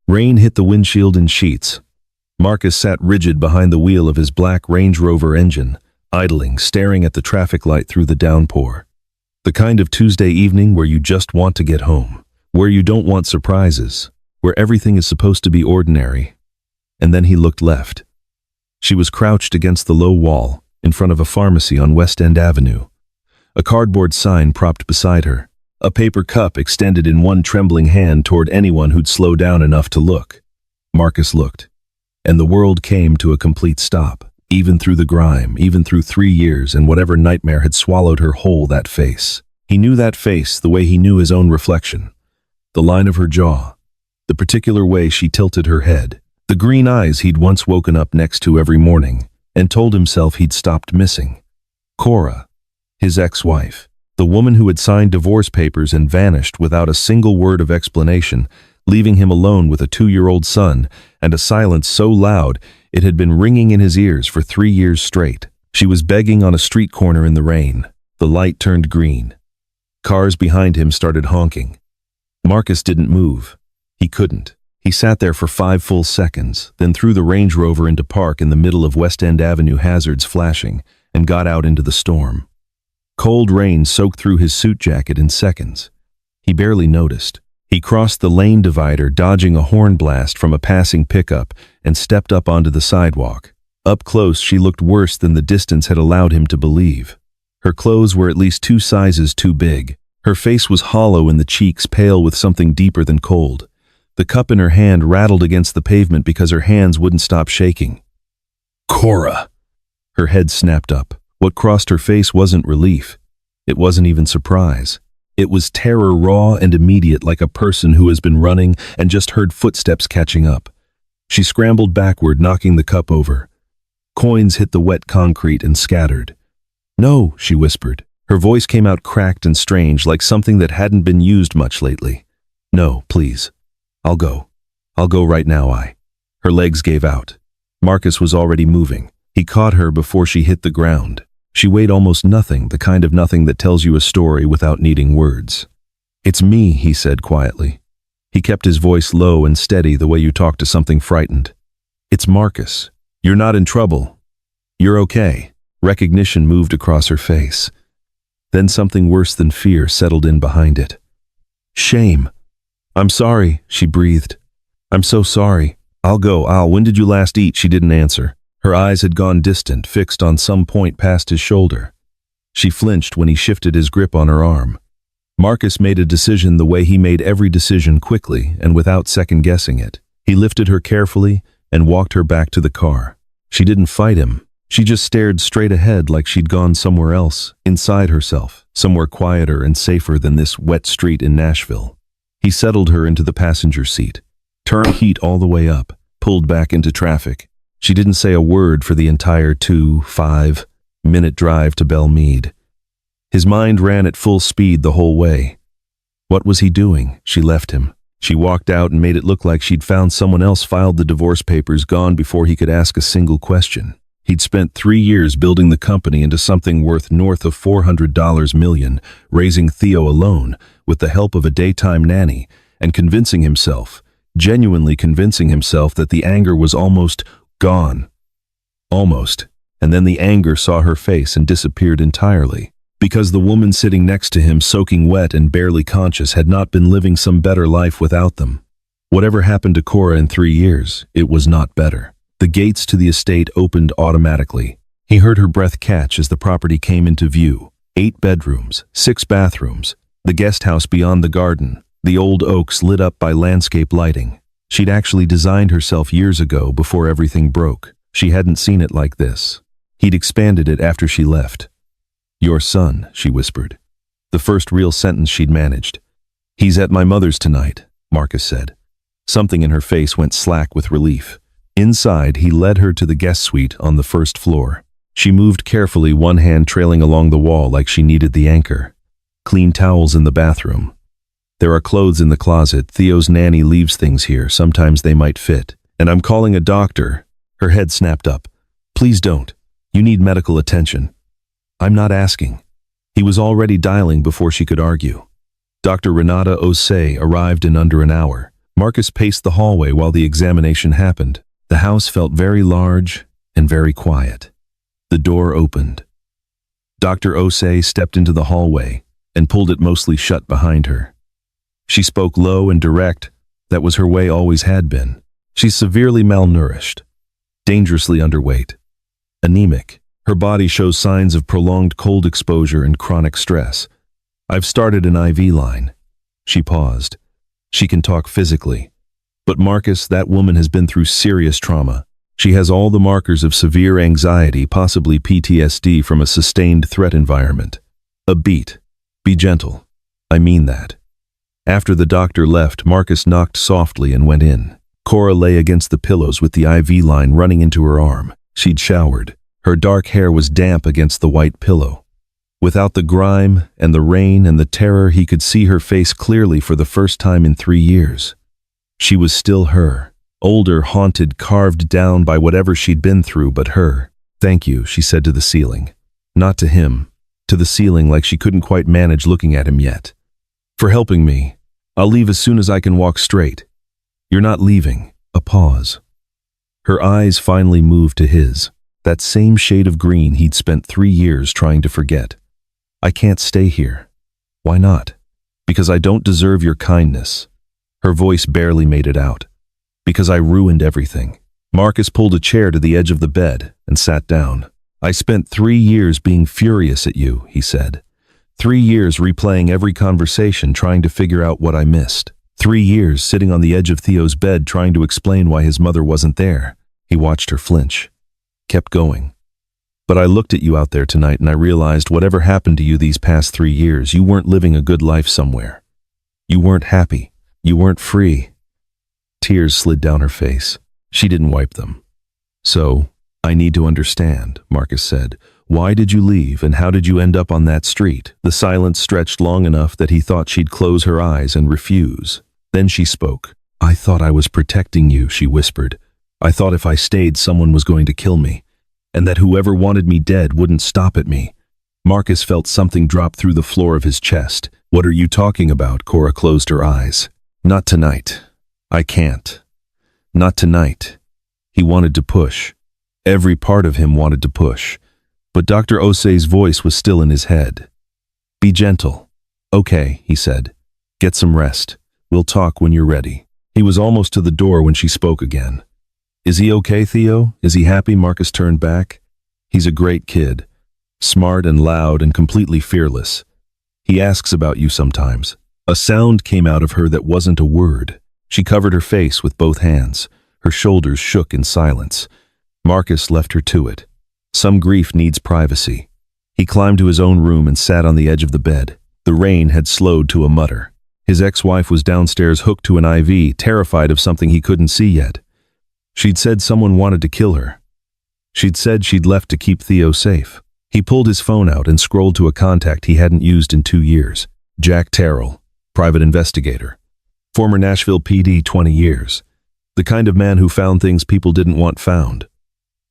Rain hit the windshield in sheets. Marcus sat rigid behind the wheel of his black Range Rover engine, idling, staring at the traffic light through the downpour. The kind of Tuesday evening where you just want to get home, where you don't want surprises, where everything is supposed to be ordinary. And then he looked left. She was crouched against the low wall, in front of a pharmacy on West End Avenue. A cardboard sign propped beside her, a paper cup extended in one trembling hand toward anyone who'd slow down enough to look. Marcus looked, and the world came to a complete stop, even through the grime, even through 3 years and whatever nightmare had swallowed her whole. That face. He knew that face the way he knew his own reflection. The line of her jaw, the particular way she tilted her head, the green eyes he'd once woken up next to every morning and told himself he'd stopped missing. Cora, his ex-wife, the woman who had signed divorce papers and vanished without a single word of explanation, leaving him alone with a 2-year-old son and a silence so loud it had been ringing in his ears for 3 years straight. She was begging on a street corner in the rain. The light turned green. Cars behind him started honking. Marcus didn't move. He couldn't. He sat there for 5 full seconds, then threw the Range Rover into park in the middle of West End Avenue, hazards flashing, and got out into the storm. Cold rain soaked through his suit jacket in seconds. He barely noticed. He crossed the lane divider, dodging a horn blast from a passing pickup, and stepped up onto the sidewalk. Up close, she looked worse than the distance had allowed him to believe. Her clothes were at least 2 sizes too big. Her face was hollow and the cheeks pale with something deeper than cold. The cup in her hand rattled against the pavement because her hands wouldn't stop shaking. Cora! Her head snapped up. What crossed her face wasn't relief. It wasn't even surprise. It was terror, raw and immediate, like a person who has been running and just heard footsteps catching up. She scrambled backward, knocking the cup over. Coins hit the wet concrete and scattered. "No," she whispered. Her voice came out cracked and strange, like something that hadn't been used much lately. "No, please. I'll go. I'll go right now." Her legs gave out. Marcus was already moving. He caught her before she hit the ground. She weighed almost nothing, the kind of nothing that tells you a story without needing words. "It's me," he said quietly. He kept his voice low and steady, the way you talk to something frightened. "It's Marcus. You're not in trouble. You're okay." Recognition moved across her face. Then something worse than fear settled in behind it. Shame. "I'm sorry," she breathed. "I'm so sorry. I'll go. When did you last eat?" She didn't answer. Her eyes had gone distant, fixed on some point past his shoulder. She flinched when he shifted his grip on her arm. Marcus made a decision the way he made every decision, quickly and without second-guessing it. He lifted her carefully and walked her back to the car. She didn't fight him. She just stared straight ahead, like she'd gone somewhere else, inside herself, somewhere quieter and safer than this wet street in Nashville. He settled her into the passenger seat, turned heat all the way up, pulled back into traffic. She didn't say a word for the entire 5-minute drive to Belle Meade. His mind ran at full speed the whole way. What was he doing? She left him. She walked out and made it look like she'd found someone else, filed the divorce papers, gone before he could ask a single question. He'd spent 3 years building the company into something worth north of $400 million, raising Theo alone, with the help of a daytime nanny, and convincing himself, genuinely convincing himself, that the anger was almost gone. Almost. And then the anger saw her face and disappeared entirely. Because the woman sitting next to him, soaking wet and barely conscious, had not been living some better life without them. Whatever happened to Cora in 3 years, it was not better. The gates to the estate opened automatically. He heard her breath catch as the property came into view. 8 bedrooms, 6 bathrooms, the guest house beyond the garden, the old oaks lit up by landscape lighting. She'd actually designed herself years ago, before everything broke. She hadn't seen it like this. He'd expanded it after she left. "Your son," she whispered. The first real sentence she'd managed. "He's at my mother's tonight," Marcus said. Something in her face went slack with relief. Inside, he led her to the guest suite on the first floor. She moved carefully, one hand trailing along the wall like she needed the anchor. Clean towels in the bathroom. "There are clothes in the closet. Theo's nanny leaves things here. Sometimes they might fit. And I'm calling a doctor." Her head snapped up. "Please don't. You need medical attention." "I'm not asking." He was already dialing before she could argue. Dr. Renata Osei arrived in under an hour. Marcus paced the hallway while the examination happened. The house felt very large and very quiet. The door opened. Dr. Osei stepped into the hallway and pulled it mostly shut behind her. She spoke low and direct. That was her way, always had been. She's severely malnourished, dangerously underweight, anemic. Her body shows signs of prolonged cold exposure and chronic stress. I've started an IV line. She paused. She can talk physically. But Marcus, that woman has been through serious trauma. She has all the markers of severe anxiety, possibly PTSD from a sustained threat environment. A beat. Be gentle. I mean that. After the doctor left, Marcus knocked softly and went in. Cora lay against the pillows with the IV line running into her arm. She'd showered. Her dark hair was damp against the white pillow. Without the grime and the rain and the terror, he could see her face clearly for the first time in 3 years. She was still her. Older, haunted, carved down by whatever she'd been through, but her. Thank you, she said to the ceiling. Not to him. To the ceiling, like she couldn't quite manage looking at him yet. For helping me. I'll leave as soon as I can walk straight. You're not leaving. A pause. Her eyes finally moved to his. That same shade of green he'd spent 3 years trying to forget. I can't stay here. Why not? Because I don't deserve your kindness. Her voice barely made it out. Because I ruined everything. Marcus pulled a chair to the edge of the bed and sat down. I spent 3 years being furious at you, he said. 3 years replaying every conversation, trying to figure out what I missed. 3 years sitting on the edge of Theo's bed trying to explain why his mother wasn't there. He watched her flinch. Kept going. But I looked at you out there tonight and I realized whatever happened to you these past 3 years, you weren't living a good life somewhere. You weren't happy. You weren't free. Tears slid down her face. She didn't wipe them. So, I need to understand, Marcus said. Why did you leave and how did you end up on that street? The silence stretched long enough that he thought she'd close her eyes and refuse. Then she spoke. I thought I was protecting you, she whispered. I thought if I stayed, someone was going to kill me, and that whoever wanted me dead wouldn't stop at me. Marcus felt something drop through the floor of his chest. What are you talking about? Cora closed her eyes. Not tonight. I can't. Not tonight. He wanted to push. Every part of him wanted to push. But Dr. Osei's voice was still in his head. Be gentle. Okay, he said. Get some rest. We'll talk when you're ready. He was almost to the door when she spoke again. Is he okay, Theo? Is he happy? Marcus turned back. He's a great kid. Smart and loud and completely fearless. He asks about you sometimes. A sound came out of her that wasn't a word. She covered her face with both hands. Her shoulders shook in silence. Marcus left her to it. Some grief needs privacy. He climbed to his own room and sat on the edge of the bed. The rain had slowed to a mutter. His ex-wife was downstairs hooked to an IV, terrified of something he couldn't see yet. She'd said someone wanted to kill her. She'd said she'd left to keep Theo safe. He pulled his phone out and scrolled to a contact he hadn't used in 2 years. Jack Terrell, private investigator. Former Nashville PD, 20 years. The kind of man who found things people didn't want found.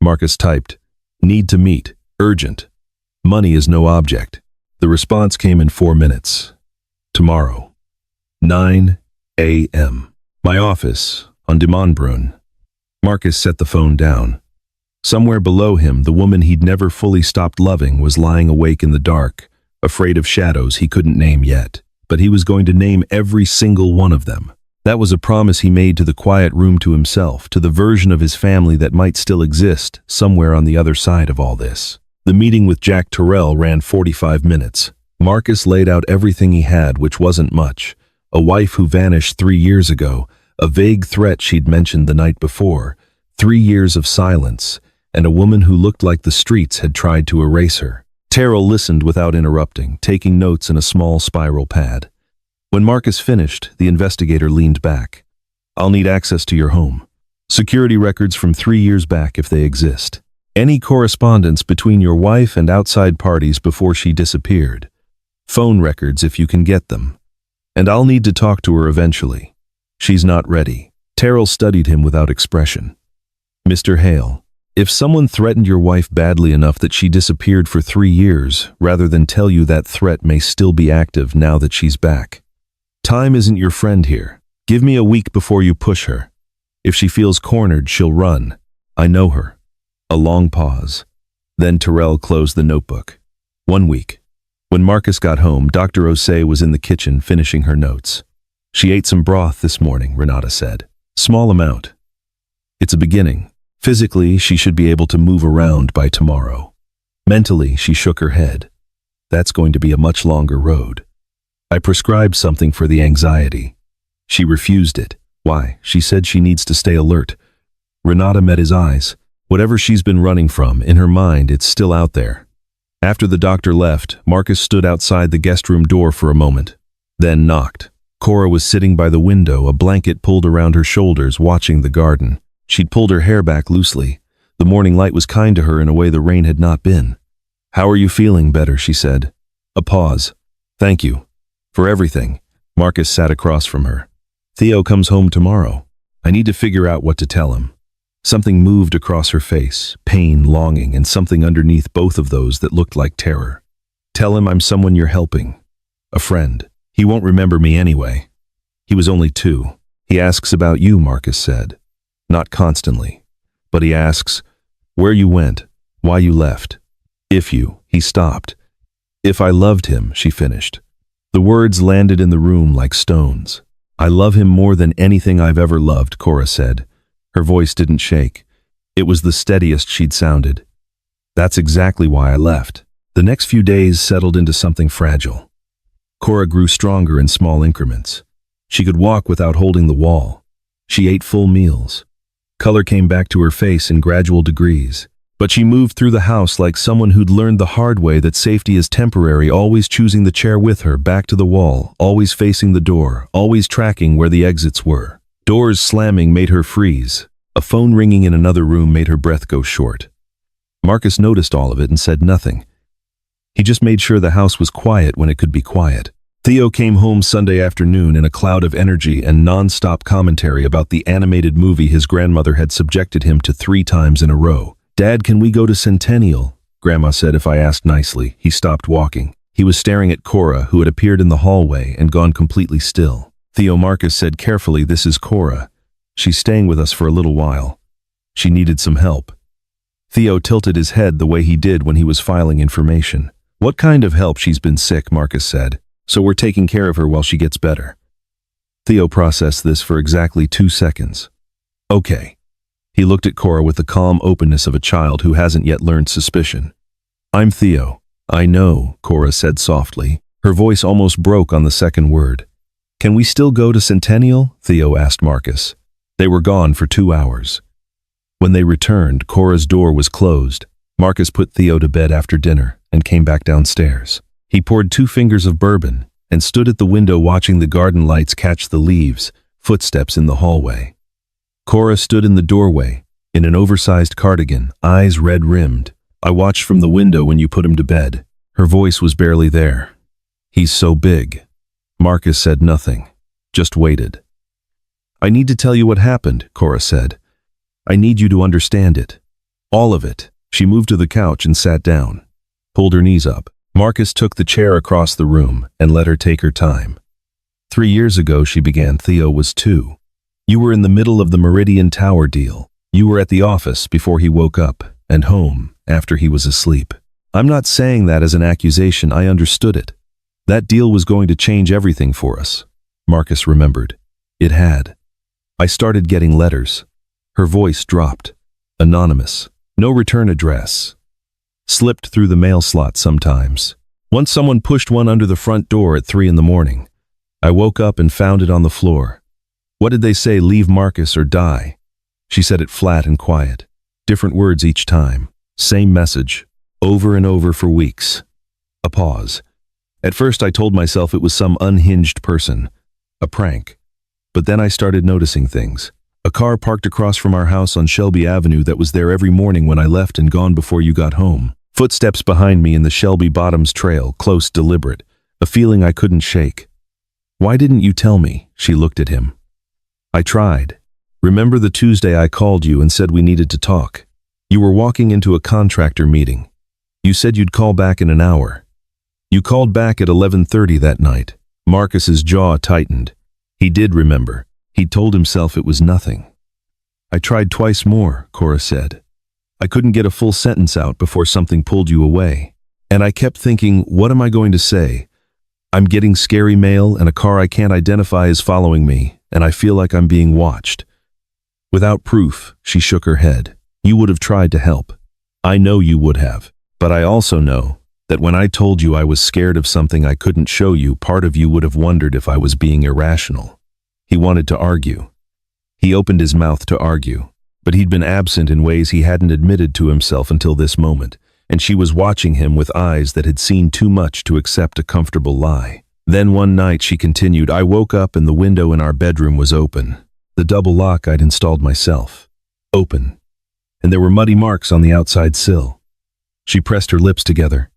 Marcus typed, need to meet, urgent. Money is no object. The response came in 4 minutes. Tomorrow, 9 a.m. My office, on Demondbrunn. Marcus set the phone down. Somewhere below him, the woman he'd never fully stopped loving was lying awake in the dark, afraid of shadows he couldn't name yet. But he was going to name every single one of them. That was a promise he made to the quiet room, to himself, to the version of his family that might still exist somewhere on the other side of all this. The meeting with Jack Terrell ran 45 minutes. Marcus laid out everything he had, which wasn't much. A wife who vanished 3 years ago, a vague threat she'd mentioned the night before, 3 years of silence, and a woman who looked like the streets had tried to erase her. Terrell listened without interrupting, taking notes in a small spiral pad. When Marcus finished, the investigator leaned back. I'll need access to your home. Security records from 3 years back if they exist. Any correspondence between your wife and outside parties before she disappeared. Phone records if you can get them. And I'll need to talk to her eventually. She's not ready. Terrell studied him without expression. Mr. Hale, if someone threatened your wife badly enough that she disappeared for 3 years, rather than tell you that threat may still be active now that she's back. Time isn't your friend here. Give me a week before you push her. If she feels cornered, she'll run. I know her. A long pause. Then Terrell closed the notebook. 1 week. When Marcus got home, Dr. Osei was in the kitchen finishing her notes. She ate some broth this morning, Renata said. Small amount. It's a beginning. Physically, she should be able to move around by tomorrow. Mentally, she shook her head. That's going to be a much longer road. I prescribed something for the anxiety. She refused it. Why? She said she needs to stay alert. Renata met his eyes. Whatever she's been running from, in her mind, it's still out there. After the doctor left, Marcus stood outside the guest room door for a moment, then knocked. Cora was sitting by the window, a blanket pulled around her shoulders, watching the garden. She'd pulled her hair back loosely. The morning light was kind to her in a way the rain had not been. How are you feeling? Better, she said. A pause. Thank you. For everything. Marcus sat across from her. Theo comes home tomorrow. I need to figure out what to tell him. Something moved across her face, pain, longing, and something underneath both of those that looked like terror. Tell him I'm someone you're helping. A friend. He won't remember me anyway. He was only 2. He asks about you, Marcus said. Not constantly. But he asks where you went, why you left. He stopped. If I loved him, she finished. The words landed in the room like stones. I love him more than anything I've ever loved, Cora said. Her voice didn't shake. It was the steadiest she'd sounded. That's exactly why I left. The next few days settled into something fragile. Cora grew stronger in small increments. She could walk without holding the wall. She ate full meals. Color came back to her face in gradual degrees. But she moved through the house like someone who'd learned the hard way that safety is temporary, always choosing the chair with her, back to the wall, always facing the door, always tracking where the exits were. Doors slamming made her freeze. A phone ringing in another room made her breath go short. Marcus noticed all of it and said nothing. He just made sure the house was quiet when it could be quiet. Theo came home Sunday afternoon in a cloud of energy and non-stop commentary about the animated movie his grandmother had subjected him to 3 times in a row. Dad, can we go to Centennial? Grandma said if I asked nicely. He stopped walking. He was staring at Cora, who had appeared in the hallway and gone completely still. Theo, Marcus said carefully, this is Cora. She's staying with us for a little while. She needed some help. Theo tilted his head the way he did when he was filing information. What kind of help? She's been sick, Marcus said. So we're taking care of her while she gets better. Theo processed this for exactly 2 seconds. Okay. He looked at Cora with the calm openness of a child who hasn't yet learned suspicion. I'm Theo. I know, Cora said softly. Her voice almost broke on the second word. Can we still go to Centennial? Theo asked Marcus. They were gone for 2 hours. When they returned, Cora's door was closed. Marcus put Theo to bed after dinner and came back downstairs. He poured 2 fingers of bourbon and stood at the window watching the garden lights catch the leaves, footsteps in the hallway. Cora stood in the doorway, in an oversized cardigan, eyes red-rimmed. I watched from the window when you put him to bed. Her voice was barely there. He's so big. Marcus said nothing, just waited. I need to tell you what happened, Cora said. I need you to understand it. All of it. She moved to the couch and sat down, pulled her knees up. Marcus took the chair across the room and let her take her time. 3 years ago, she began. Theo was 2. You were in the middle of the Meridian Tower deal. You were at the office before he woke up and home after he was asleep. I'm not saying that as an accusation. I understood it. That deal was going to change everything for us. Marcus remembered. It had. I started getting letters. Her voice dropped. Anonymous. No return address. Slipped through the mail slot sometimes. Once someone pushed one under the front door at 3 in the morning. I woke up and found it on the floor. What did they say? Leave Marcus or die? She said it flat and quiet. Different words each time. Same message. Over and over for weeks. A pause. At first I told myself it was some unhinged person. A prank. But then I started noticing things. A car parked across from our house on Shelby Avenue that was there every morning when I left and gone before you got home. Footsteps behind me in the Shelby Bottoms trail, close, deliberate. A feeling I couldn't shake. Why didn't you tell me? She looked at him. I tried. Remember the Tuesday I called you and said we needed to talk? You were walking into a contractor meeting. You said you'd call back in an hour. You called back at 11:30 that night. Marcus's jaw tightened. He did remember. He'd told himself it was nothing. I tried twice more, Cora said. I couldn't get a full sentence out before something pulled you away. And I kept thinking, what am I going to say? I'm getting scary mail and a car I can't identify is following me, and I feel like I'm being watched. Without proof, she shook her head. You would have tried to help. I know you would have. But I also know that when I told you I was scared of something I couldn't show you, part of you would have wondered if I was being irrational. He wanted to argue. He opened his mouth to argue, but he'd been absent in ways he hadn't admitted to himself until this moment, and she was watching him with eyes that had seen too much to accept a comfortable lie. Then one night, she continued, I woke up and the window in our bedroom was open. The double lock I'd installed myself. Open. And there were muddy marks on the outside sill. She pressed her lips together.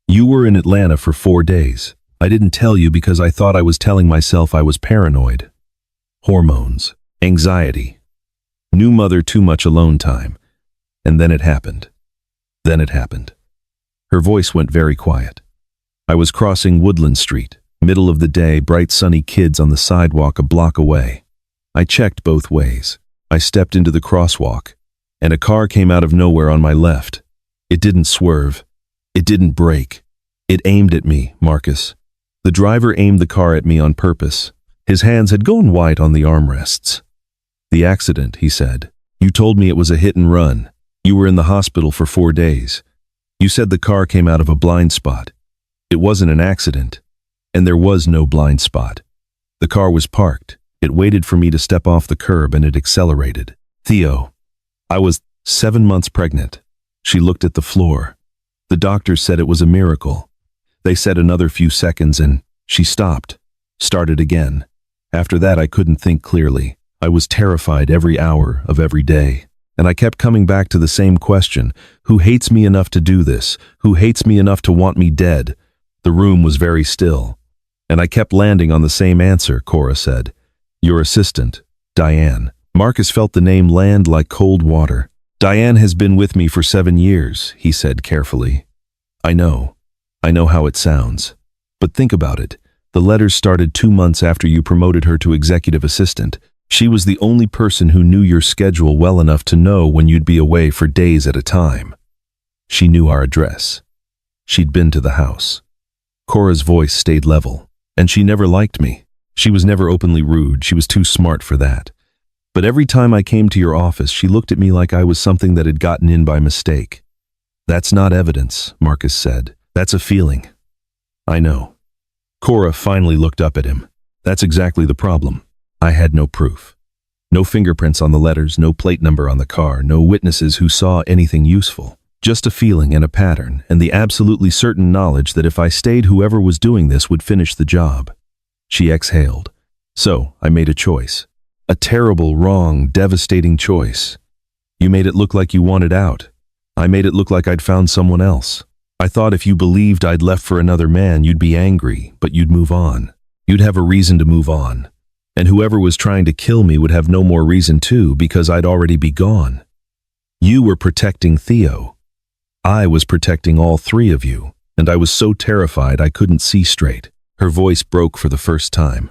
You were in Atlanta for 4 days. I didn't tell you because I thought I was telling myself I was paranoid. Hormones. Anxiety. New mother too much alone time. And then it happened. Then it happened. Her voice went very quiet. I was crossing Woodland Street, middle of the day, bright sunny kids on the sidewalk a block away. I checked both ways. I stepped into the crosswalk, and a car came out of nowhere on my left. It didn't swerve. It didn't brake. It aimed at me, Marcus. The driver aimed the car at me on purpose. His hands had gone white on the armrests. The accident, he said. You told me it was a hit and run. You were in the hospital for 4 days. You said the car came out of a blind spot. It wasn't an accident. And there was no blind spot. The car was parked. It waited for me to step off the curb and it accelerated. Theo. I was 7 months pregnant. She looked at the floor. The doctors said it was a miracle. They said another few seconds and she stopped. Started again. After that, I couldn't think clearly. I was terrified every hour of every day. And I kept coming back to the same question. Who hates me enough to do this? Who hates me enough to want me dead? The room was very still. And I kept landing on the same answer, Cora said. Your assistant, Diane. Marcus felt the name land like cold water. Diane has been with me for 7 years, he said carefully. I know how it sounds. But think about it. The letters started 2 months after you promoted her to executive assistant. She was the only person who knew your schedule well enough to know when you'd be away for days at a time. She knew our address. She'd been to the house. Cora's voice stayed level, and she never liked me. She was never openly rude. She was too smart for that. But every time I came to your office, she looked at me like I was something that had gotten in by mistake. That's not evidence, Marcus said. That's a feeling. I know. Cora finally looked up at him. That's exactly the problem. I had no proof. No fingerprints on the letters, no plate number on the car, no witnesses who saw anything useful. Just a feeling and a pattern, and the absolutely certain knowledge that if I stayed, whoever was doing this would finish the job. She exhaled. So, I made a choice. A terrible, wrong, devastating choice. You made it look like you wanted out. I made it look like I'd found someone else. I thought if you believed I'd left for another man, you'd be angry, but you'd move on. You'd have a reason to move on. And whoever was trying to kill me would have no more reason to, because I'd already be gone. You were protecting Theo. I was protecting all 3 of you, and I was so terrified I couldn't see straight. Her voice broke for the first time.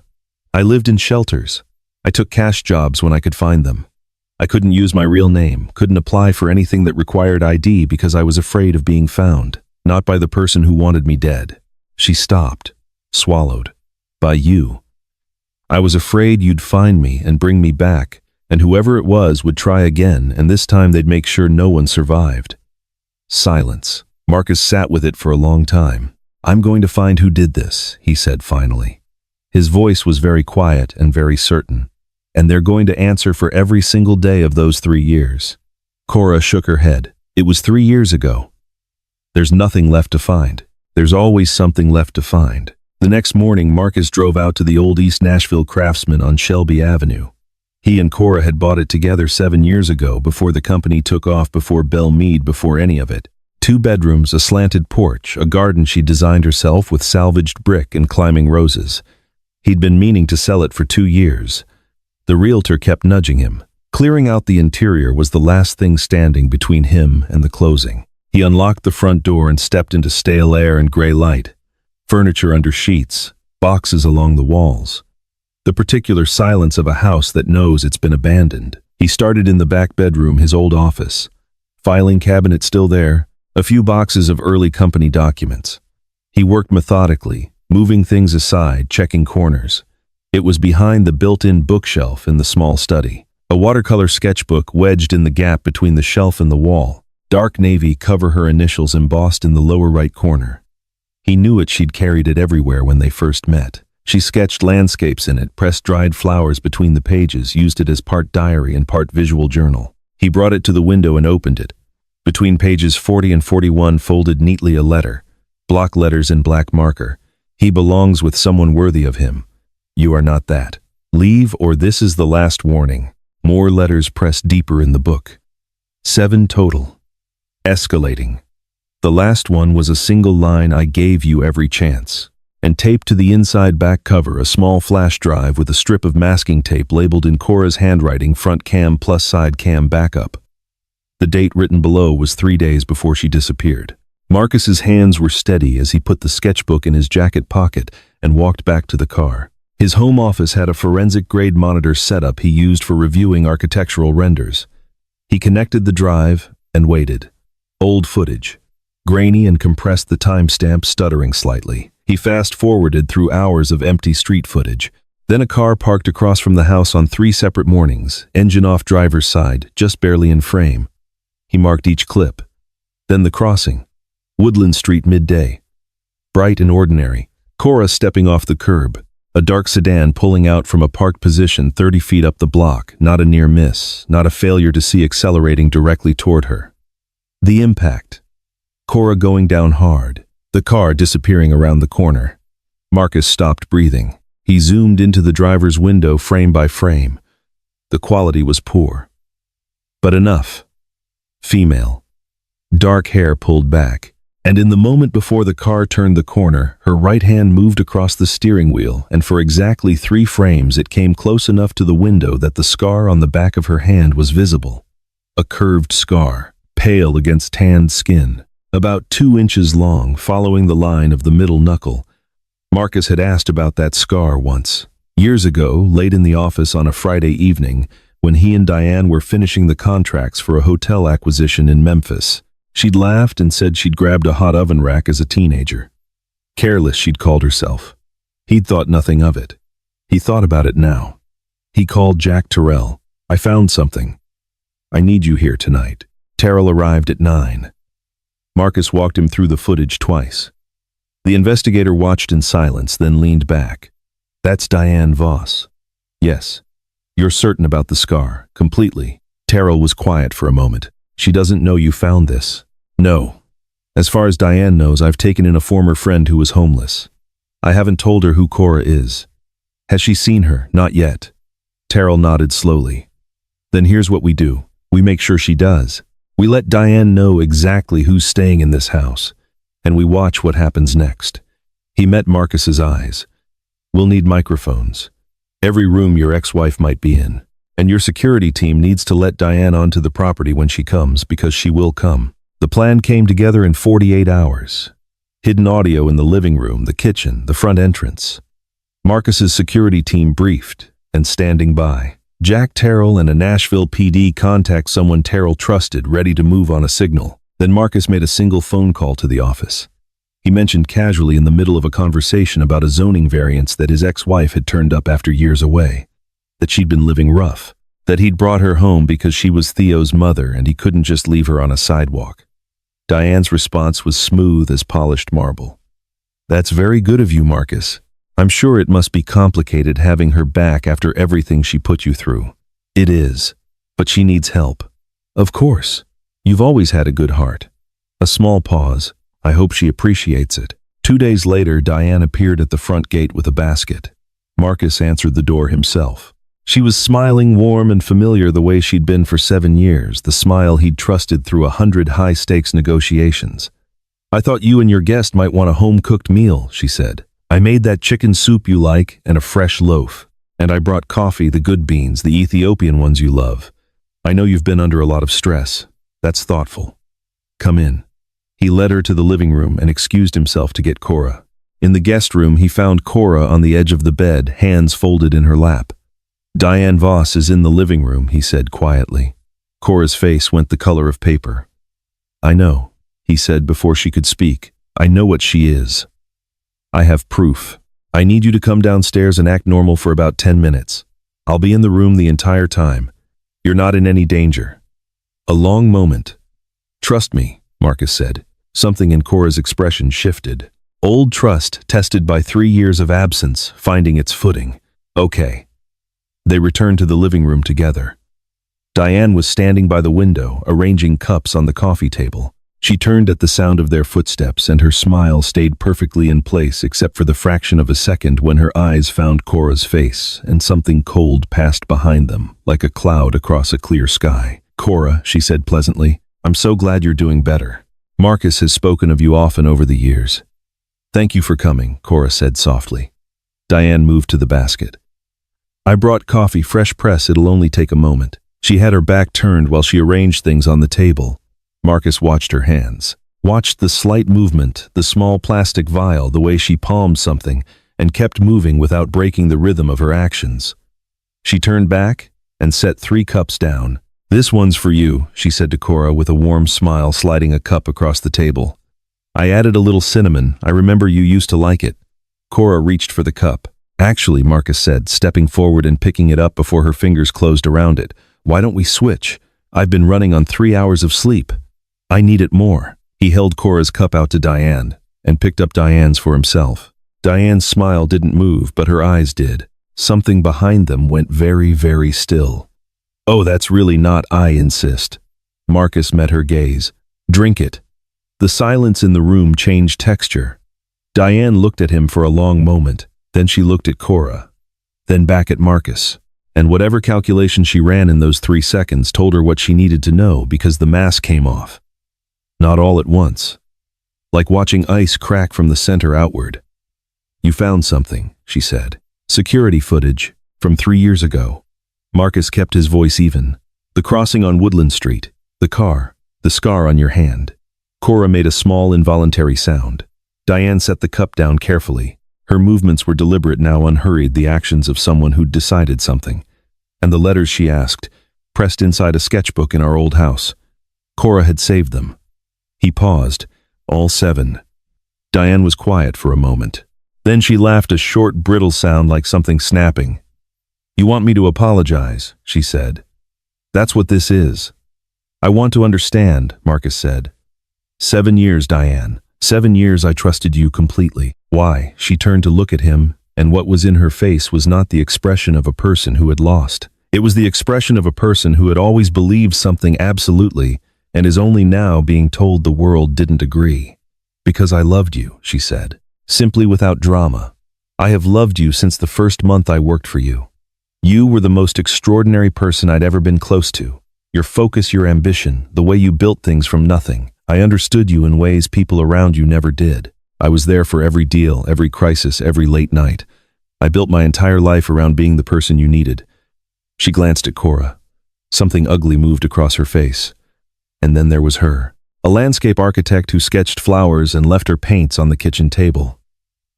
I lived in shelters. I took cash jobs when I could find them. I couldn't use my real name, couldn't apply for anything that required ID because I was afraid of being found, not by the person who wanted me dead. She stopped, swallowed. By you. I was afraid you'd find me and bring me back, and whoever it was would try again, and this time they'd make sure no one survived. Silence. Marcus sat with it for a long time. I'm going to find who did this, he said finally. His voice was very quiet and very certain. And they're going to answer for every single day of those 3 years. Cora shook her head. It was 3 years ago. There's nothing left to find. There's always something left to find. The next morning, Marcus drove out to the old East Nashville Craftsman on Shelby Avenue. He and Cora had bought it together 7 years ago, before the company took off, before Belle Meade, before any of it. 2 bedrooms, a slanted porch, a garden she designed herself with salvaged brick and climbing roses. He'd been meaning to sell it for 2 years. The realtor kept nudging him. Clearing out the interior was the last thing standing between him and the closing. He unlocked the front door and stepped into stale air and gray light. Furniture under sheets, boxes along the walls. the particular silence of a house that knows it's been abandoned. He started in the back bedroom, his old office. Filing cabinet still there, a few boxes of early company documents. He worked methodically, moving things aside, checking corners. It was behind the built-in bookshelf in the small study. A watercolor sketchbook wedged in the gap between the shelf and the wall. Dark navy cover her initials embossed in the lower right corner. He knew it, she'd carried it everywhere when they first met. She sketched landscapes in it, pressed dried flowers between the pages, used it as part diary and part visual journal. He brought it to the window and opened it. Between pages 40 and 41 folded neatly a letter, block letters in black marker. He belongs with someone worthy of him. You are not that. Leave or this is the last warning. More letters pressed deeper in the book. 7 total. Escalating. The last one was a single line, I gave you every chance. And taped to the inside back cover a small flash drive with a strip of masking tape labeled in Cora's handwriting, front cam plus side cam backup. The date written below was 3 days before she disappeared. Marcus's hands were steady as he put the sketchbook in his jacket pocket and walked back to the car. His home office had a forensic-grade monitor setup he used for reviewing architectural renders. He connected the drive and waited. Old footage. Grainy and compressed, the timestamp stuttering slightly. He fast-forwarded through hours of empty street footage. Then a car parked across from the house on 3 separate mornings, engine off driver's side, just barely in frame. He marked each clip. Then the crossing. Woodland Street midday. Bright and ordinary. Cora stepping off the curb. A dark sedan pulling out from a parked position 30 feet up the block. Not a near miss, not a failure to see, accelerating directly toward her. The impact. Cora going down hard. The car disappearing around the corner. Marcus stopped breathing. He zoomed into the driver's window frame by frame. The quality was poor. But enough. Female. Dark hair pulled back. And in the moment before the car turned the corner, her right hand moved across the steering wheel, and for exactly 3 frames it came close enough to the window that the scar on the back of her hand was visible. A curved scar, pale against tanned skin. About 2 inches long, following the line of the middle knuckle. Marcus had asked about that scar once. Years ago, late in the office on a Friday evening, when he and Diane were finishing the contracts for a hotel acquisition in Memphis. She'd laughed and said she'd grabbed a hot oven rack as a teenager. Careless, she'd called herself. He'd thought nothing of it. He thought about it now. He called Jack Terrell. I found something. I need you here tonight. Terrell arrived at 9. Marcus walked him through the footage twice. The investigator watched in silence, then leaned back. That's Diane Voss. Yes. You're certain about the scar, completely. Terrell was quiet for a moment. She doesn't know you found this. No. As far as Diane knows, I've taken in a former friend who was homeless. I haven't told her who Cora is. Has she seen her? Not yet. Terrell nodded slowly. Then here's what we do. We make sure she does. We let Diane know exactly who's staying in this house, and we watch what happens next. He met Marcus's eyes. We'll need microphones. Every room your ex-wife might be in. And your security team needs to let Diane onto the property when she comes, because she will come. The plan came together in 48 hours. Hidden audio in the living room, the kitchen, the front entrance. Marcus's security team briefed and standing by. Jack Terrell and a Nashville PD contact someone Terrell trusted, ready to move on a signal. Then Marcus made a single phone call to the office. He mentioned casually in the middle of a conversation about a zoning variance that his ex-wife had turned up after years away. That she'd been living rough. That he'd brought her home because she was Theo's mother and he couldn't just leave her on a sidewalk. Diane's response was smooth as polished marble. That's very good of you, Marcus. I'm sure it must be complicated having her back after everything she put you through. It is. But she needs help. Of course. You've always had a good heart. A small pause. I hope she appreciates it. 2 days later, Diane appeared at the front gate with a basket. Marcus answered the door himself. She was smiling, warm and familiar the way she'd been for 7 years, the smile he'd trusted through 100 high-stakes negotiations. I thought you and your guest might want a home-cooked meal, she said. I made that chicken soup you like and a fresh loaf. And I brought coffee, the good beans, the Ethiopian ones you love. I know you've been under a lot of stress. That's thoughtful. Come in. He led her to the living room and excused himself to get Cora. In the guest room, he found Cora on the edge of the bed, hands folded in her lap. "Diane Voss is in the living room," he said quietly. Cora's face went the color of paper. "I know," he said before she could speak. "I know what she is. I have proof. I need you to come downstairs and act normal for about 10 minutes. I'll be in the room the entire time. You're not in any danger." A long moment. "Trust me," Marcus said. Something in Cora's expression shifted. Old trust, tested by 3 years of absence, finding its footing. "Okay." They returned to the living room together. Diane was standing by the window, arranging cups on the coffee table. She turned at the sound of their footsteps, and her smile stayed perfectly in place except for the fraction of a second when her eyes found Cora's face, and something cold passed behind them, like a cloud across a clear sky. "Cora," she said pleasantly, "I'm so glad you're doing better. Marcus has spoken of you often over the years." "Thank you for coming," Cora said softly. Diane moved to the basket. "I brought coffee, fresh press, it'll only take a moment." She had her back turned while she arranged things on the table. Marcus watched her hands, watched the slight movement, the small plastic vial, the way she palmed something, and kept moving without breaking the rhythm of her actions. She turned back and set 3 cups down. "This one's for you," she said to Cora with a warm smile, sliding a cup across the table. "I added a little cinnamon. I remember you used to like it." Cora reached for the cup. "Actually," Marcus said, stepping forward and picking it up before her fingers closed around it, "why don't we switch? I've been running on 3 hours of sleep. I need it more." He held Cora's cup out to Diane and picked up Diane's for himself. Diane's smile didn't move, but her eyes did. Something behind them went very, very still. "Oh, that's really not, I insist." Marcus met her gaze. "Drink it." The silence in the room changed texture. Diane looked at him for a long moment, then she looked at Cora, then back at Marcus. And whatever calculation she ran in those 3 seconds told her what she needed to know, because the mask came off. Not all at once. Like watching ice crack from the center outward. "You found something," she said. "Security footage from 3 years ago." Marcus kept his voice even. "The crossing on Woodland Street, the car, the scar on your hand." Cora made a small involuntary sound. Diane set the cup down carefully. Her movements were deliberate now, unhurried, the actions of someone who'd decided something. "And the letters," she asked, "pressed inside a sketchbook in our old house. Cora had saved them." He paused. "All 7. Diane was quiet for a moment. Then she laughed, a short, brittle sound like something snapping. "You want me to apologize," she said. "That's what this is." "I want to understand," Marcus said. 7 years, Diane. 7 years I trusted you completely. Why?" She turned to look at him, and what was in her face was not the expression of a person who had lost. It was the expression of a person who had always believed something absolutely, and is only now being told the world didn't agree. "Because I loved you," she said, simply, without drama. "I have loved you since the first month I worked for you. You were the most extraordinary person I'd ever been close to. Your focus, your ambition, the way you built things from nothing. I understood you in ways people around you never did. I was there for every deal, every crisis, every late night. I built my entire life around being the person you needed." She glanced at Cora. Something ugly moved across her face. And then there was her, a landscape architect who sketched flowers and left her paints on the kitchen table.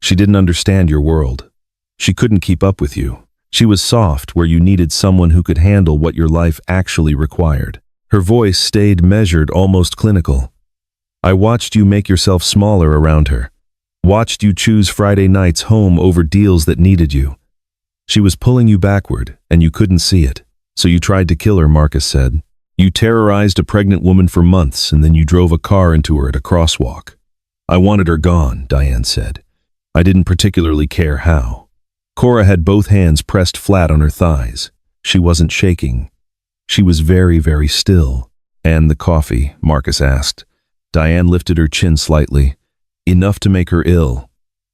She didn't understand your world. She couldn't keep up with you. She was soft where you needed someone who could handle what your life actually required. Her voice stayed measured, almost clinical. "I watched you make yourself smaller around her. Watched you choose Friday nights home over deals that needed you. She was pulling you backward, and you couldn't see it. So you tried to kill her," Marcus said. "You terrorized a pregnant woman for months, and then you drove a car into her at a crosswalk." "I wanted her gone," Diane said. "I didn't particularly care how." Cora had both hands pressed flat on her thighs. She wasn't shaking. She was very, very still. "And the coffee?" Marcus asked. Diane lifted her chin slightly. "Enough to make her ill.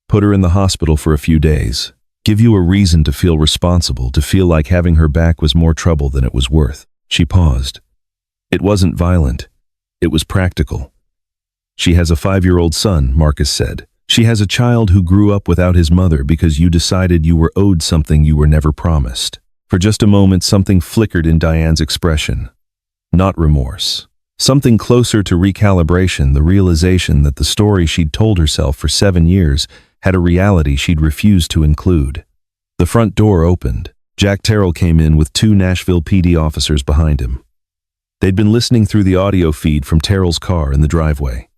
Put her in the hospital for a few days. Give you a reason to feel responsible, to feel like having her back was more trouble than it was worth." She paused. "It wasn't violent. It was practical." "She has a 5-year-old son," Marcus said. "She has a child who grew up without his mother because you decided you were owed something you were never promised." For just a moment, something flickered in Diane's expression. Not remorse. Something closer to recalibration, the realization that the story she'd told herself for 7 years had a reality she'd refused to include. The front door opened. Jack Terrell came in with 2 Nashville PD officers behind him. They'd been listening through the audio feed from Terrell's car in the driveway.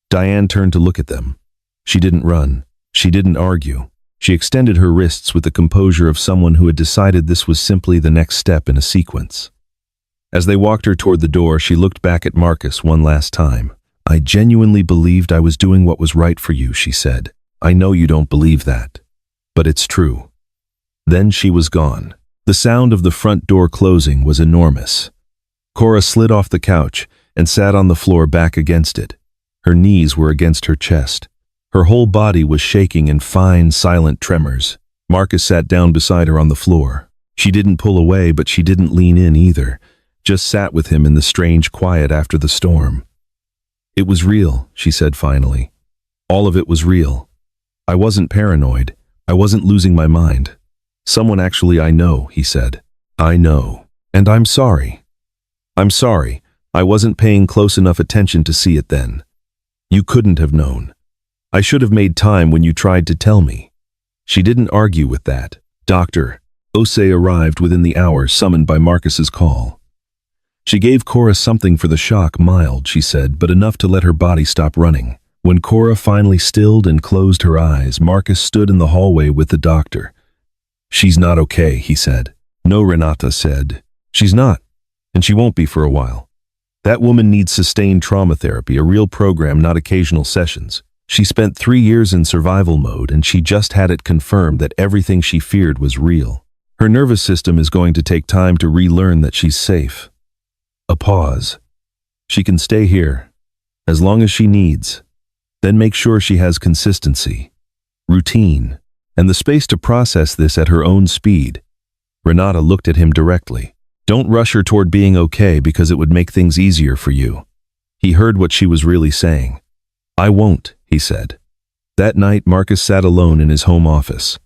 Diane turned to look at them. She didn't run. She didn't argue. She extended her wrists with the composure of someone who had decided this was simply the next step in a sequence. As they walked her toward the door, she looked back at Marcus one last time. "I genuinely believed I was doing what was right for you," she said. "I know you don't believe that, but it's true." Then she was gone. The sound of the front door closing was enormous. Cora slid off the couch and sat on the floor back against it. Her knees were against her chest. Her whole body was shaking in fine, silent tremors. Marcus sat down beside her on the floor. She didn't pull away, but she didn't lean in either, just sat with him in the strange quiet after the storm. "It was real," she said finally. "All of it was real. I wasn't paranoid. I wasn't losing my mind. Someone actually I know," he said. "I know. And I'm sorry. I'm sorry. I wasn't paying close enough attention to see it then. You couldn't have known. I should have made time when you tried to tell me." She didn't argue with that. Dr. Osei arrived within the hour summoned by Marcus's call. She gave Cora something for the shock, mild, she said, but enough to let her body stop running. When Cora finally stilled and closed her eyes, Marcus stood in the hallway with the doctor. "She's not okay," he said. "No," Renata said. "She's not, and she won't be for a while. That woman needs sustained trauma therapy, a real program, not occasional sessions. She spent 3 years in survival mode, and she just had it confirmed that everything she feared was real. Her nervous system is going to take time to relearn that she's safe." A pause. "She can stay here, as long as she needs. Then make sure she has consistency, routine, and the space to process this at her own speed." Renata looked at him directly. "Don't rush her toward being okay because it would make things easier for you." He heard what she was really saying. "I won't," he said. That night, Marcus sat alone in his home office.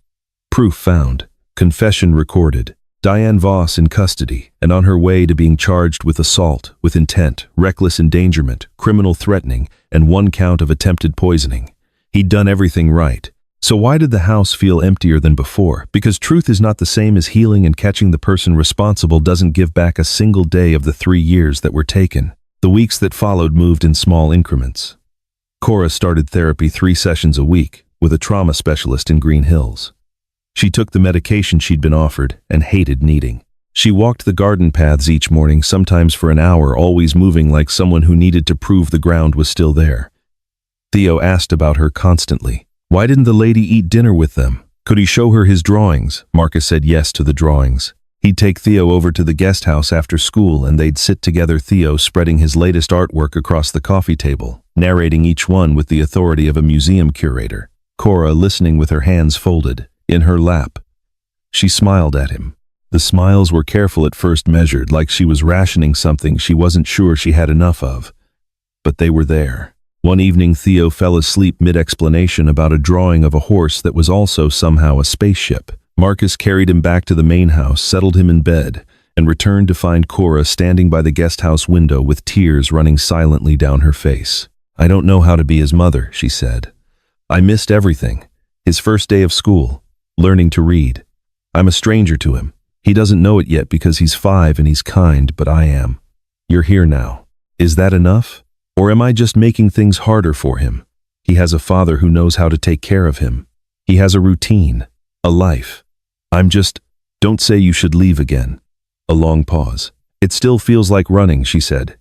Proof found, confession recorded, Diane Voss in custody and on her way to being charged with assault, with intent, reckless endangerment, criminal threatening, and 1 count of attempted poisoning. He'd done everything right. So why did the house feel emptier than before? Because truth is not the same as healing, and catching the person responsible doesn't give back a single day of the 3 years that were taken. The weeks that followed moved in small increments. Cora started therapy 3 sessions a week with a trauma specialist in Green Hills. She took the medication she'd been offered and hated needing. She walked the garden paths each morning, sometimes for an hour, always moving like someone who needed to prove the ground was still there. Theo asked about her constantly. Why didn't the lady eat dinner with them? Could he show her his drawings? Marcus said yes to the drawings. He'd take Theo over to the guest house after school and they'd sit together, Theo spreading his latest artwork across the coffee table, narrating each one with the authority of a museum curator. Cora listening with her hands folded, in her lap. She smiled at him. The smiles were careful, at first measured, like she was rationing something she wasn't sure she had enough of. But they were there. One evening, Theo fell asleep mid-explanation about a drawing of a horse that was also somehow a spaceship. Marcus carried him back to the main house, settled him in bed, and returned to find Cora standing by the guest house window with tears running silently down her face. I don't know how to be his mother, she said. I missed everything. His first day of school, learning to read. I'm a stranger to him. He doesn't know it yet because he's 5 and he's kind, but I am. You're here now. Is that enough? Or am I just making things harder for him? He has a father who knows how to take care of him. He has a routine, a life. Don't say you should leave again. A long pause. It still feels like running, she said.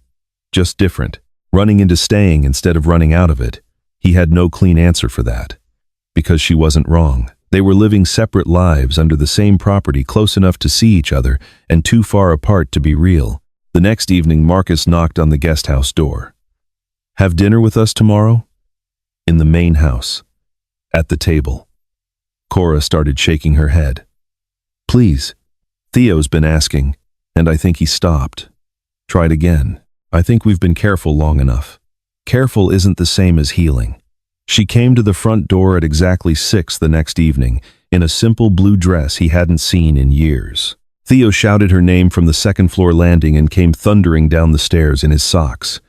Just different. Running into staying instead of running out of it. He had no clean answer for that. Because she wasn't wrong. They were living separate lives under the same property, close enough to see each other and too far apart to be real. The next evening, Marcus knocked on the guest house door. Have dinner with us tomorrow? In the main house. At the table. Cora started shaking her head. Please. Theo's been asking, and I think he stopped. Tried again. I think we've been careful long enough. Careful isn't the same as healing. She came to the front door at exactly 6 the next evening, in a simple blue dress he hadn't seen in years. Theo shouted her name from the second-floor landing and came thundering down the stairs in his socks.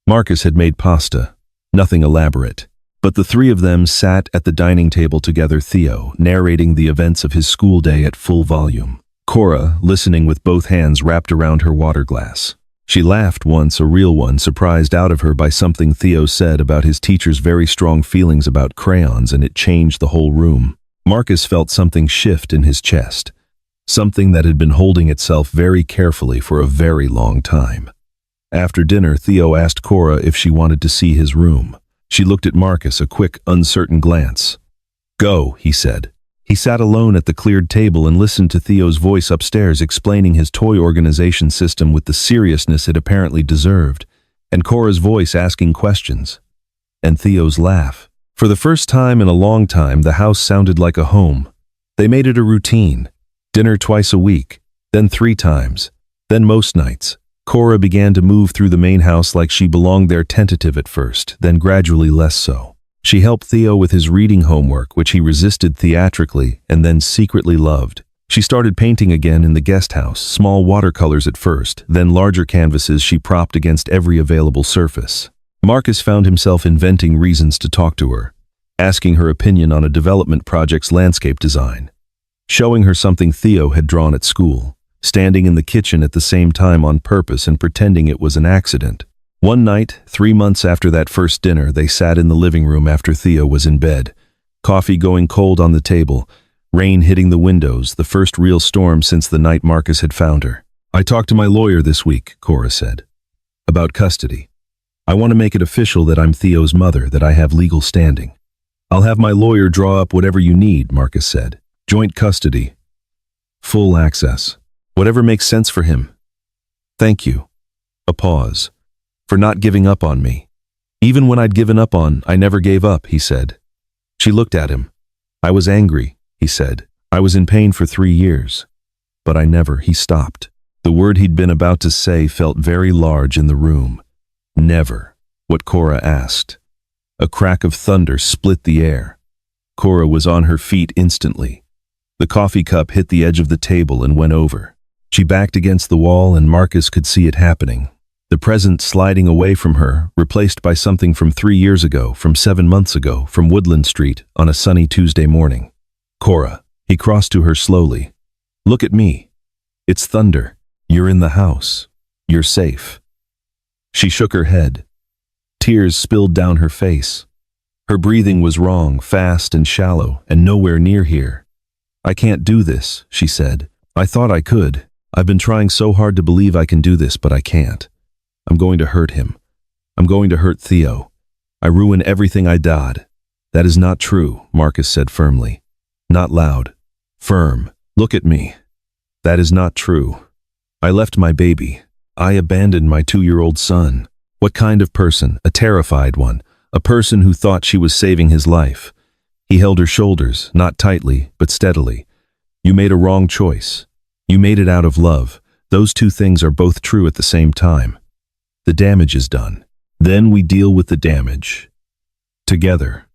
Marcus had made pasta, nothing elaborate. But the three of them sat at the dining table together, Theo narrating the events of his school day at full volume, Cora listening with both hands wrapped around her water glass. She laughed once, a real one, surprised out of her by something Theo said about his teacher's very strong feelings about crayons, and it changed the whole room. Marcus felt something shift in his chest, something that had been holding itself very carefully for a very long time. After dinner, Theo asked Cora if she wanted to see his room. She looked at Marcus, a quick, uncertain glance. "Go," he said. He sat alone at the cleared table and listened to Theo's voice upstairs explaining his toy organization system with the seriousness it apparently deserved, and Cora's voice asking questions. And Theo's laugh. For the first time in a long time, the house sounded like a home. They made it a routine. Dinner twice a week, then 3 times, then most nights. Cora began to move through the main house like she belonged there, tentative at first, then gradually less so. She helped Theo with his reading homework, which he resisted theatrically and then secretly loved. She started painting again in the guest house, small watercolors at first, then larger canvases she propped against every available surface. Marcus found himself inventing reasons to talk to her, asking her opinion on a development project's landscape design, showing her something Theo had drawn at school, standing in the kitchen at the same time on purpose and pretending it was an accident. One night, 3 months after that first dinner, they sat in the living room after Theo was in bed, coffee going cold on the table, rain hitting the windows, the first real storm since the night Marcus had found her. "I talked to my lawyer this week," Cora said, "about custody. I want to make it official that I'm Theo's mother, that I have legal standing." "I'll have my lawyer draw up whatever you need," Marcus said. "Joint custody. Full access. Whatever makes sense for him. Thank you." A pause. "For not giving up on me. Even when I'd given up on, I never gave up," he said. She looked at him. "I was angry," he said. "I was in pain for 3 years. But I never," he stopped. The word he'd been about to say felt very large in the room. Never. What Cora asked. A crack of thunder split the air. Cora was on her feet instantly. The coffee cup hit the edge of the table and went over. She backed against the wall and Marcus could see it happening. The present sliding away from her, replaced by something from 3 years ago, from 7 months ago, from Woodland Street, on a sunny Tuesday morning. "Cora," he crossed to her slowly. "Look at me. It's thunder. You're in the house. You're safe." She shook her head. Tears spilled down her face. Her breathing was wrong, fast and shallow, and nowhere near here. "I can't do this," she said. "I thought I could. I've been trying so hard to believe I can do this, but I can't. I'm going to hurt him. I'm going to hurt Theo. I ruin everything I did." "That is not true," Marcus said firmly. Not loud. Firm. "Look at me. That is not true. I left my baby. I abandoned my 2-year-old son. What kind of person? A terrified one. A person who thought she was saving his life." He held her shoulders, not tightly, but steadily. "You made a wrong choice. You made it out of love. Those 2 things are both true at the same time. The damage is done. Then we deal with the damage. Together.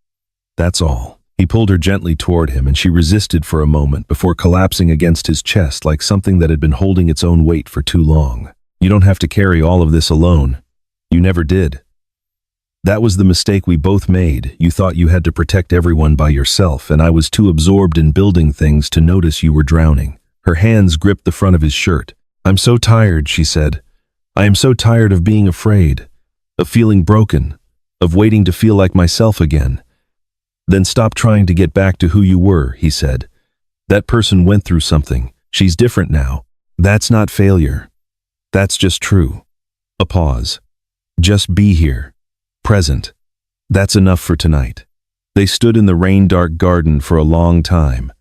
That's all." He pulled her gently toward him and she resisted for a moment before collapsing against his chest like something that had been holding its own weight for too long. "You don't have to carry all of this alone. You never did. That was the mistake we both made. You thought you had to protect everyone by yourself, and I was too absorbed in building things to notice you were drowning." Her hands gripped the front of his shirt. "I'm so tired," she said. "I am so tired of being afraid, of feeling broken, of waiting to feel like myself again." "Then stop trying to get back to who you were," he said. "That person went through something. She's different now. That's not failure. That's just true." A pause. "Just be here. Present. That's enough for tonight." They stood in the rain-dark garden for a long time.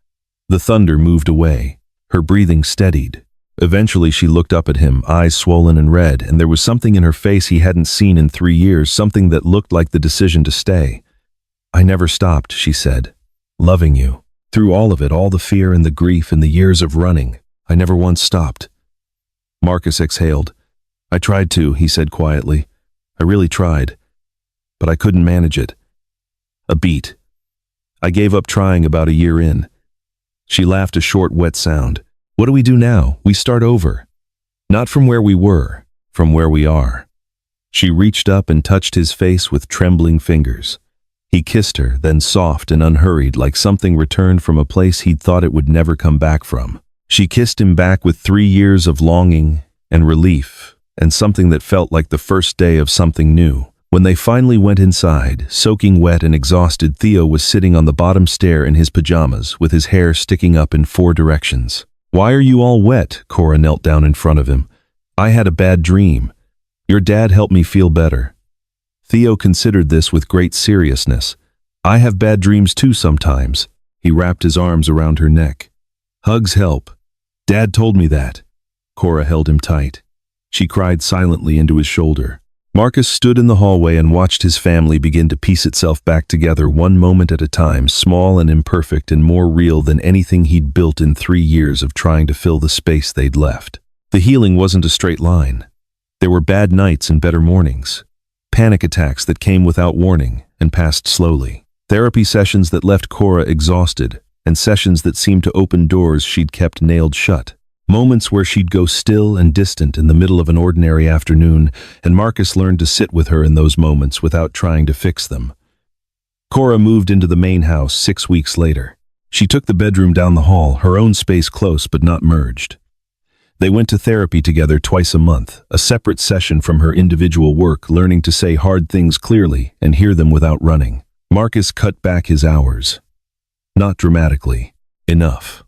The thunder moved away. Her breathing steadied. Eventually she looked up at him, eyes swollen and red, and there was something in her face he hadn't seen in 3 years, something that looked like the decision to stay. "I never stopped," she said. "Loving you. Through all of it, all the fear and the grief and the years of running. I never once stopped." Marcus exhaled. "I tried to," he said quietly. "I really tried. But I couldn't manage it. A beat. I gave up trying about a year in." She laughed, a short, wet sound. "What do we do now? We start over. Not from where we were, from where we are." She reached up and touched his face with trembling fingers. He kissed her, then soft and unhurried, like something returned from a place he'd thought it would never come back from. She kissed him back with 3 years of longing and relief, and something that felt like the first day of something new. When they finally went inside, soaking wet and exhausted, Theo was sitting on the bottom stair in his pajamas, with his hair sticking up in 4 directions. "Why are you all wet?" Cora knelt down in front of him. "I had a bad dream. Your dad helped me feel better." Theo considered this with great seriousness. "I have bad dreams too sometimes." He wrapped his arms around her neck. "Hugs help. Dad told me that." Cora held him tight. She cried silently into his shoulder. Marcus stood in the hallway and watched his family begin to piece itself back together, one moment at a time, small and imperfect and more real than anything he'd built in 3 years of trying to fill the space they'd left. The healing wasn't a straight line. There were bad nights and better mornings. Panic attacks that came without warning and passed slowly. Therapy sessions that left Cora exhausted, and sessions that seemed to open doors she'd kept nailed shut. Moments where she'd go still and distant in the middle of an ordinary afternoon, and Marcus learned to sit with her in those moments without trying to fix them. Cora moved into the main house 6 weeks later. She took the bedroom down the hall, her own space close but not merged. They went to therapy together twice a month, a separate session from her individual work, learning to say hard things clearly and hear them without running. Marcus cut back his hours. Not dramatically. Enough.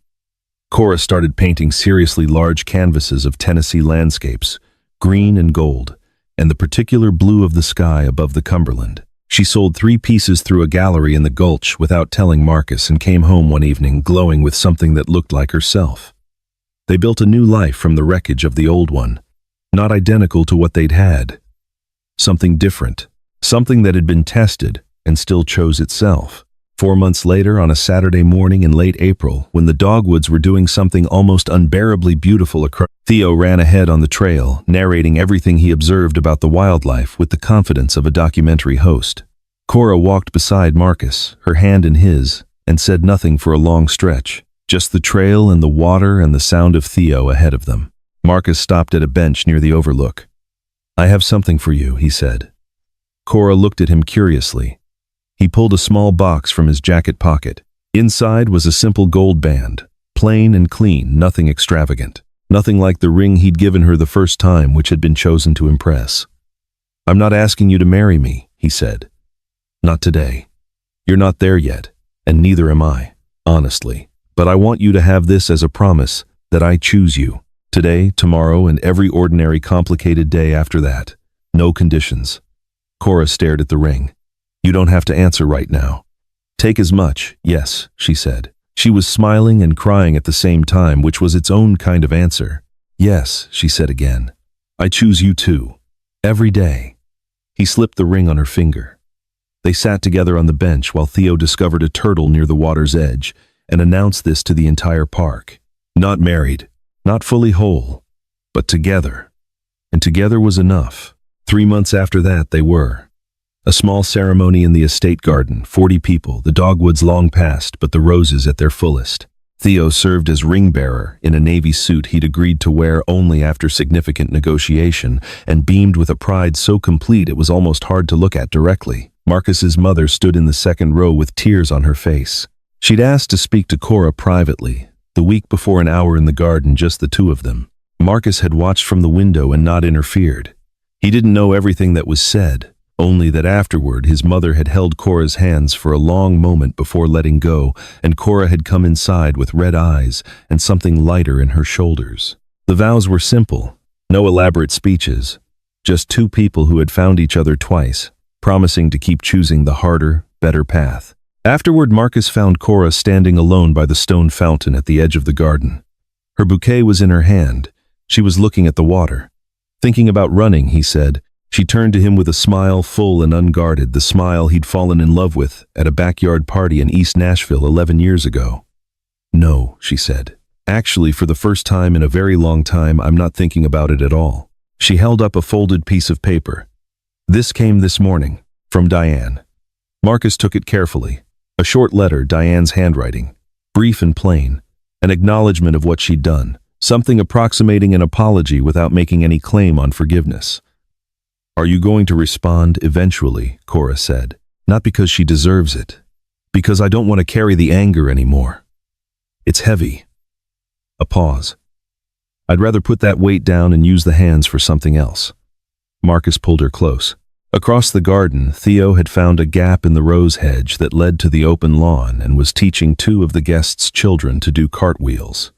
Cora started painting seriously large canvases of Tennessee landscapes, green and gold, and the particular blue of the sky above the Cumberland. She sold 3 pieces through a gallery in the Gulch without telling Marcus and came home one evening glowing with something that looked like herself. They built a new life from the wreckage of the old one, not identical to what they'd had. Something different, something that had been tested and still chose itself. 4 months later, on a Saturday morning in late April, when the dogwoods were doing something almost unbearably beautiful across, Theo ran ahead on the trail, narrating everything he observed about the wildlife with the confidence of a documentary host. Cora walked beside Marcus, her hand in his, and said nothing for a long stretch, just the trail and the water and the sound of Theo ahead of them. Marcus stopped at a bench near the overlook. "I have something for you," he said. Cora looked at him curiously. He pulled a small box from his jacket pocket. Inside was a simple gold band, plain and clean, nothing extravagant. Nothing like the ring he'd given her the first time, which had been chosen to impress. "I'm not asking you to marry me," he said. "Not today. You're not there yet, and neither am I, honestly. But I want you to have this as a promise that I choose you. Today, tomorrow, and every ordinary complicated day after that. No conditions." Cora stared at the ring. "You don't have to answer right now. Take as much, yes," she said. She was smiling and crying at the same time, which was its own kind of answer. "Yes," she said again. "I choose you too. Every day." He slipped the ring on her finger. They sat together on the bench while Theo discovered a turtle near the water's edge and announced this to the entire park. Not married, not fully whole, but together. And together was enough. 3 months after that, they were. A small ceremony in the estate garden, 40 people, the dogwoods long past, but the roses at their fullest. Theo served as ring-bearer in a navy suit he'd agreed to wear only after significant negotiation, and beamed with a pride so complete it was almost hard to look at directly. Marcus's mother stood in the second row with tears on her face. She'd asked to speak to Cora privately, the week before, an hour in the garden, just the two of them. Marcus had watched from the window and not interfered. He didn't know everything that was said, only that afterward his mother had held Cora's hands for a long moment before letting go, and Cora had come inside with red eyes and something lighter in her shoulders. The vows were simple, no elaborate speeches, just 2 people who had found each other twice, promising to keep choosing the harder, better path. Afterward, Marcus found Cora standing alone by the stone fountain at the edge of the garden. Her bouquet was in her hand. She was looking at the water. "Thinking about running," he said. She turned to him with a smile, full and unguarded, the smile he'd fallen in love with at a backyard party in East Nashville 11 years ago. "No," she said. "Actually, for the first time in a very long time, I'm not thinking about it at all." She held up a folded piece of paper. "This came this morning, from Diane." Marcus took it carefully. A short letter, Diane's handwriting, brief and plain, an acknowledgement of what she'd done, something approximating an apology without making any claim on forgiveness. "Are you going to respond eventually?" Cora said. Not because she deserves it. Because I don't want to carry the anger anymore. It's heavy. A pause. I'd rather put that weight down and use the hands for something else. Marcus pulled her close. Across the garden, Theo had found a gap in the rose hedge that led to the open lawn and was teaching two of the guests' children to do cartwheels.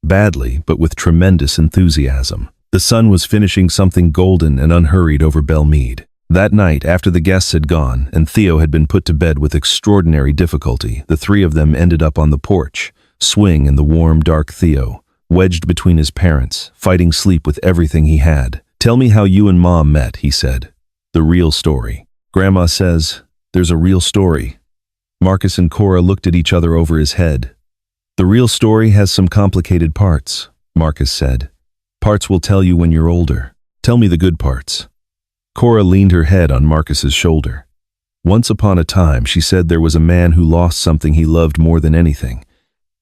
Badly, but with tremendous enthusiasm. The sun was finishing something golden and unhurried over Belmead. That night, after the guests had gone and Theo had been put to bed with extraordinary difficulty, the three of them ended up on the porch, Swing and the warm, dark Theo, wedged between his parents, fighting sleep with everything he had. "Tell me how you and Mom met," he said. "The real story." "Grandma says there's a real story." Marcus and Cora looked at each other over his head. "The real story has some complicated parts," Marcus said. "Parts we'll tell you when you're older. Tell me the good parts." Cora leaned her head on Marcus's shoulder. "Once upon a time," she said, "there was a man who lost something he loved more than anything.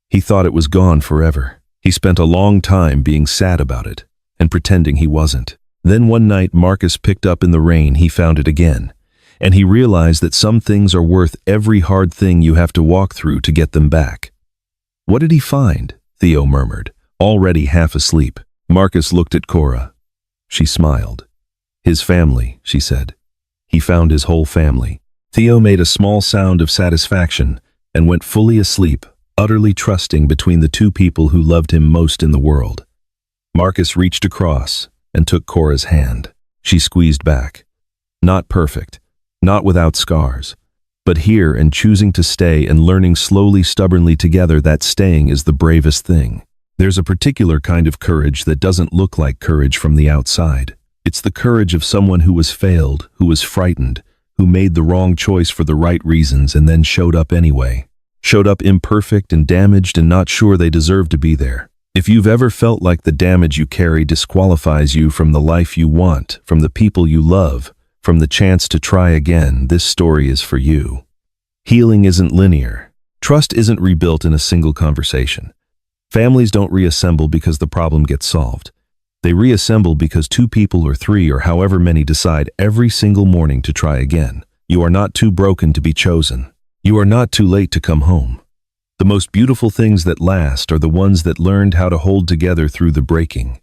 He thought it was gone forever. He spent a long time being sad about it and pretending he wasn't. Then one night Marcus picked up in the rain, he found it again, and he realized that some things are worth every hard thing you have to walk through to get them back." "What did he find?" Theo murmured, already half asleep. Marcus looked at Cora. She smiled. "His family," she said. "He found his whole family." Theo made a small sound of satisfaction and went fully asleep, utterly trusting between the two people who loved him most in the world. Marcus reached across and took Cora's hand. She squeezed back. Not perfect, not without scars, but here and choosing to stay and learning slowly, stubbornly together that staying is the bravest thing. There's a particular kind of courage that doesn't look like courage from the outside. It's the courage of someone who was failed, who was frightened, who made the wrong choice for the right reasons and then showed up anyway. Showed up imperfect and damaged and not sure they deserved to be there. If you've ever felt like the damage you carry disqualifies you from the life you want, from the people you love, from the chance to try again, this story is for you. Healing isn't linear. Trust isn't rebuilt in a single conversation. Families don't reassemble because the problem gets solved. They reassemble because two people or three or however many decide every single morning to try again. You are not too broken to be chosen. You are not too late to come home. The most beautiful things that last are the ones that learned how to hold together through the breaking.